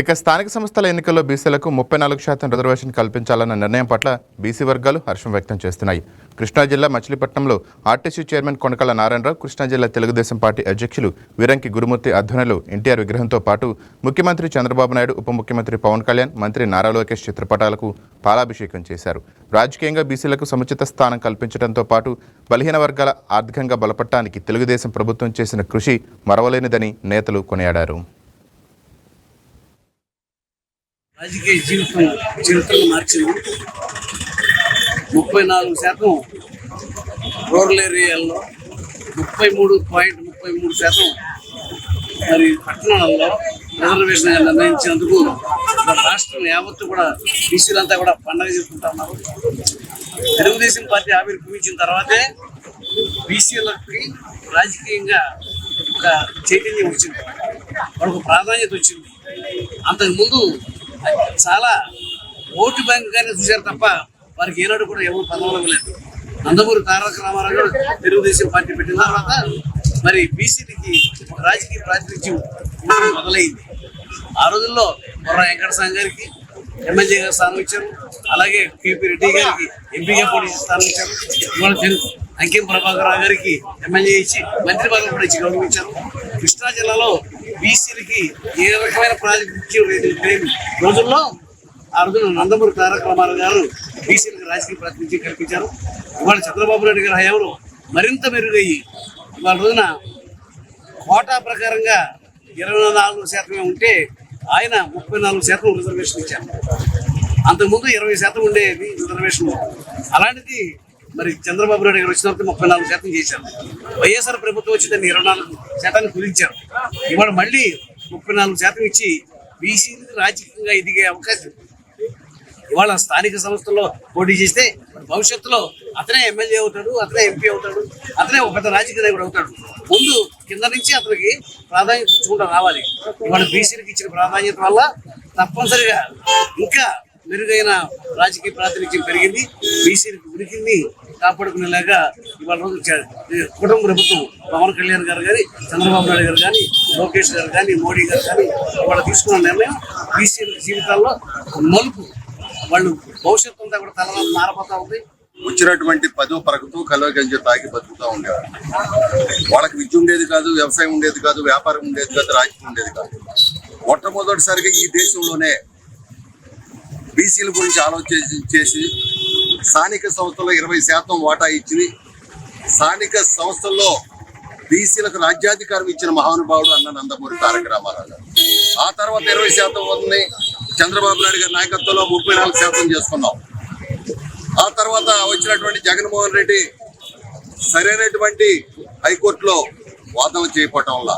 ఇక స్థానిక సంస్థల ఎన్నికల్లో బీసీలకు 34% రిజర్వేషన్ కల్పించాలన్న నిర్ణయం పట్ల బీసీ వర్గాలు హర్షం వ్యక్తం చేస్తున్నాయి. కృష్ణా జిల్లా మచిలీపట్నంలో ఆర్టీసీ చైర్మన్ కొనకళ్ళ నారాయణరావు, కృష్ణా జిల్లా తెలుగుదేశం పార్టీ అధ్యక్షులు వీరంకి గురుమూర్తి ఆధ్వర్యంలో ఎన్టీఆర్ విగ్రహంతో పాటు ముఖ్యమంత్రి చంద్రబాబు నాయుడు, ఉప ముఖ్యమంత్రి పవన్ కళ్యాణ్, మంత్రి నారా లోకేష్ చిత్రపటాలకు పాలాభిషేకం చేశారు. రాజకీయంగా బీసీలకు సముచిత స్థానం కల్పించడంతో పాటు బలహీన వర్గాల ఆర్థికంగా బలపడటానికి తెలుగుదేశం ప్రభుత్వం చేసిన కృషి మరవలేనిదని నేతలు కొనియాడారు. రాజకీయ చరిత్రను మార్చింది. 34% రూరల్ ఏరియాల్లో, 33.33% మరి పట్టణాలలో రిజర్వేషన్ నిర్ణయించినందుకు రాష్ట్రం యావత్తు కూడా బీసీలంతా కూడా పండగ చేసుకుంటా ఉన్నారు. తెలుగుదేశం పార్టీ ఆవిర్భవించిన తర్వాతే బీసీలకి రాజకీయంగా ఒక చైతన్యం వచ్చింది, వాళ్ళకు ప్రాధాన్యత వచ్చింది. అంతకుముందు చాలా ఓటు బ్యాంకుగానే చూశారు తప్ప వారికి ఏనాడు కూడా ఎవరు పదవులు లేదు. నందమూరి తారక రామారావు గారు తెలుగుదేశం పార్టీ పెట్టిన తర్వాత మరి బీసీలకి రాజకీయ ప్రాతినిధ్యం మొదలైంది. ఆ రోజుల్లో బొర్ర వెంకటస్వామి గారికి ఎమ్మెల్యే గారు స్థానం ఇచ్చారు, అలాగే కేపీ రెడ్డి గారికి ఎంపీగా పోటీ స్థానం ఇచ్చారు. ఇవాళ అంకెం ప్రభాకర్ రావు గారికి ఎమ్మెల్యే ఇచ్చి మంత్రి పదవి కూడా ఇచ్చి గౌరవించారు. కృష్ణా జిల్లాలో బీసీలకి ఏ రకమైన ప్రాతినిధ్యం లేని రోజుల్లో ఆ రోజున నందమూరి తారక రామారావు గారు బీసీలకు రాజకీయ ప్రాతినిధ్యం కల్పించారు. ఇవాళ చంద్రబాబు నాయుడు గారు హయాంలో మరింత మెరుగయ్యి ఇవాళ రోజున కోటా ప్రకారంగా 24% ఉంటే ఆయన 34% రిజర్వేషన్ ఇచ్చారు. అంతకుముందు 20% ఉండేది రిజర్వేషన్. అలాంటిది మరి చంద్రబాబు నాయుడు గారు వచ్చిన తర్వాత 34% చేశారు. వైఎస్ఆర్ ప్రభుత్వం వచ్చి దాన్ని 24% కుదించారు. ఇవాళ మళ్ళీ 34% ఇచ్చి బీసీలకు రాజకీయంగా ఎదిగే అవకాశం. ఇవాళ స్థానిక సంస్థల్లో పోటీ చేస్తే భవిష్యత్తులో అతనే ఎమ్మెల్యే అవుతాడు, అతనే ఎంపీ అవుతాడు, అతనే ఒక పెద్ద రాజకీయ నాయకుడు అవుతాడు. ముందు కింద నుంచి అతనికి ప్రాధాన్యత ఇచ్చుకుంటూ రావాలి. ఇవాళ బీసీలకు ఇచ్చిన ప్రాధాన్యత వల్ల తప్పనిసరిగా ఇంకా మెరుగైన రాజకీయ ప్రాతినిధ్యం పెరిగింది. బీసీలకు ఉనికిని కాపాడుకునేలాగా ఇవాళ రోజు కుటుంబ ప్రభుత్వం పవన్ కళ్యాణ్ గారు కానీ, చంద్రబాబు నాయుడు గారు కానీ, లోకేష్ గారు కానీ, మోడీ గారు కానీ ఇవాళ తీసుకున్న నిర్ణయం బీసీల జీవితాల్లో మలుపు. వాళ్ళు భవిష్యత్తు అంతా కూడా తల మారబోతా ఉంది. వచ్చినటువంటి 10వ తరగతి కలవ గంజ తాగి బతుకుతూ ఉండేవారు. వాళ్ళకి విద్య ఉండేది కాదు, వ్యవసాయం ఉండేది కాదు, వ్యాపారం ఉండేది కాదు, రాజకీయం ఉండేది కాదు. మొట్టమొదటిసారిగా ఈ దేశంలోనే బీసీల గురించి ఆలోచన చేసి స్థానిక సంస్థల్లో 20% వాటా ఇచ్చి స్థానిక సంస్థల్లో బీసీలకు రాజ్యాధికారం ఇచ్చిన మహానుభావుడు అన్న నందమూరి తారక రామారావు గారు. ఆ తర్వాత 20% ఉంది చంద్రబాబు నాయుడు గారి నాయకత్వంలో 34% చేసుకున్నాం. ఆ తర్వాత వచ్చినటువంటి జగన్మోహన్ రెడ్డి సరైనటువంటి హైకోర్టులో వాదనలు చేయకపోవటం వల్ల,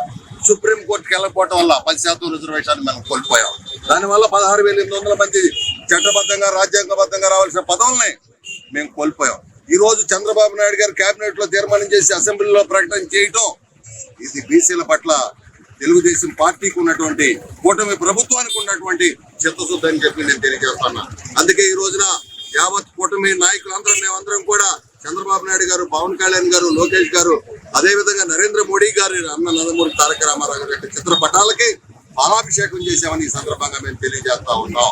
సుప్రీంకోర్టుకి వెళ్ళకపోవటం వల్ల 10% రిజర్వేషన్ మనం కోల్పోయాం. దానివల్ల 16,800 మంది చట్టబద్ధంగా రాజ్యాంగబద్ధంగా రావాల్సిన పదవుల్ని మేము కోల్పోయాం. ఈ రోజు చంద్రబాబు నాయుడు గారు కేబినెట్ లో తీర్మానం చేసి అసెంబ్లీలో ప్రకటన చేయటం ఇది బీసీల పట్ల తెలుగుదేశం పార్టీకి ఉన్నటువంటి, కూటమి ప్రభుత్వానికి ఉన్నటువంటి చిత్తశుద్ధి అని చెప్పి నేను తెలియజేస్తున్నా. అందుకే ఈ రోజున యావత్ కూటమి నాయకులందరం మేమందరం కూడా చంద్రబాబు నాయుడు గారు, పవన్ కళ్యాణ్ గారు, లోకేష్ గారు, అదేవిధంగా నరేంద్ర మోడీ గారి అన్న నందమూరి తారక రామారావు గారి చిత్రపటాలకి పాలాభిషేకం చేశామని ఈ సందర్భంగా మేము తెలియజేస్తా ఉన్నాం.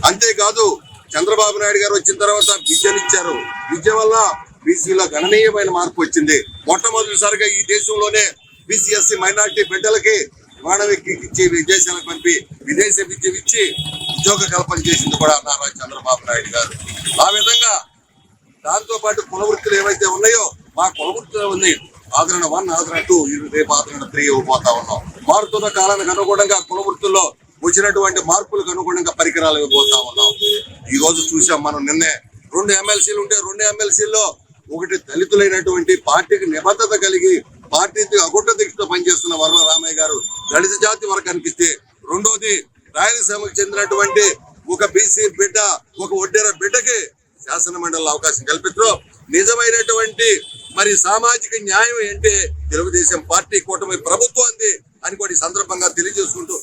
అంతేకాదు చంద్రబాబు నాయుడు గారు వచ్చిన తర్వాత విద్యనిచ్చారు. విద్య వల్ల బీసీలో గణనీయమైన మార్పు వచ్చింది. మొట్టమొదటిసారిగా ఈ దేశంలోనే బీసీ ఎస్సీ మైనార్టీ బిడ్డలకి మానవికి ఇచ్చి విదేశాలకు పంపి విదేశ విద్య ఇచ్చి ఉద్యోగ కల్పన చేసింది కూడా నారా చంద్రబాబు నాయుడు గారు. ఆ విధంగా దాంతో పాటు కుల వృత్తులు ఏవైతే ఉన్నాయో మా కుల వృత్తులు ఉన్నాయి. ఆదరణ 1, ఆదరణ 2, రేపు ఆదరణ 3 ఇవ్వబోతా ఉన్నాం. మారుతున్న కాలానికి అనుగుణంగా కుల వృత్తుల్లో వచ్చినటువంటి మార్పులకు అనుగుణంగా పరికరాలు ఇవ్వబోతా ఉన్నాం. ఈ రోజు చూసాం మనం నిన్నే 2 ఎమ్మెల్సీలు ఉంటే 2 ఎమ్మెల్సీల్లో ఒకటి దళితులైనటువంటి పార్టీకి నిబద్ధత కలిగి పార్టీకి అగుట్ట దీక్షతో పనిచేస్తున్న వర్ల రామయ్య గారు దళిత జాతి వర్గానికి ఇస్తే, రెండోది రాయలసీమకు చెందినటువంటి ఒక బీసీ బిడ్డ, ఒక ఒడ్డెర బిడ్డకి శాసన మండలిలో అవకాశం కల్పించడం నిజమైనటువంటి మరి సామాజిక న్యాయం అంటే తెలుగుదేశం పార్టీ కూటమి ప్రభుత్వాన్ని అని కూడా ఈ సందర్భంగా తెలియజేసుకుంటూ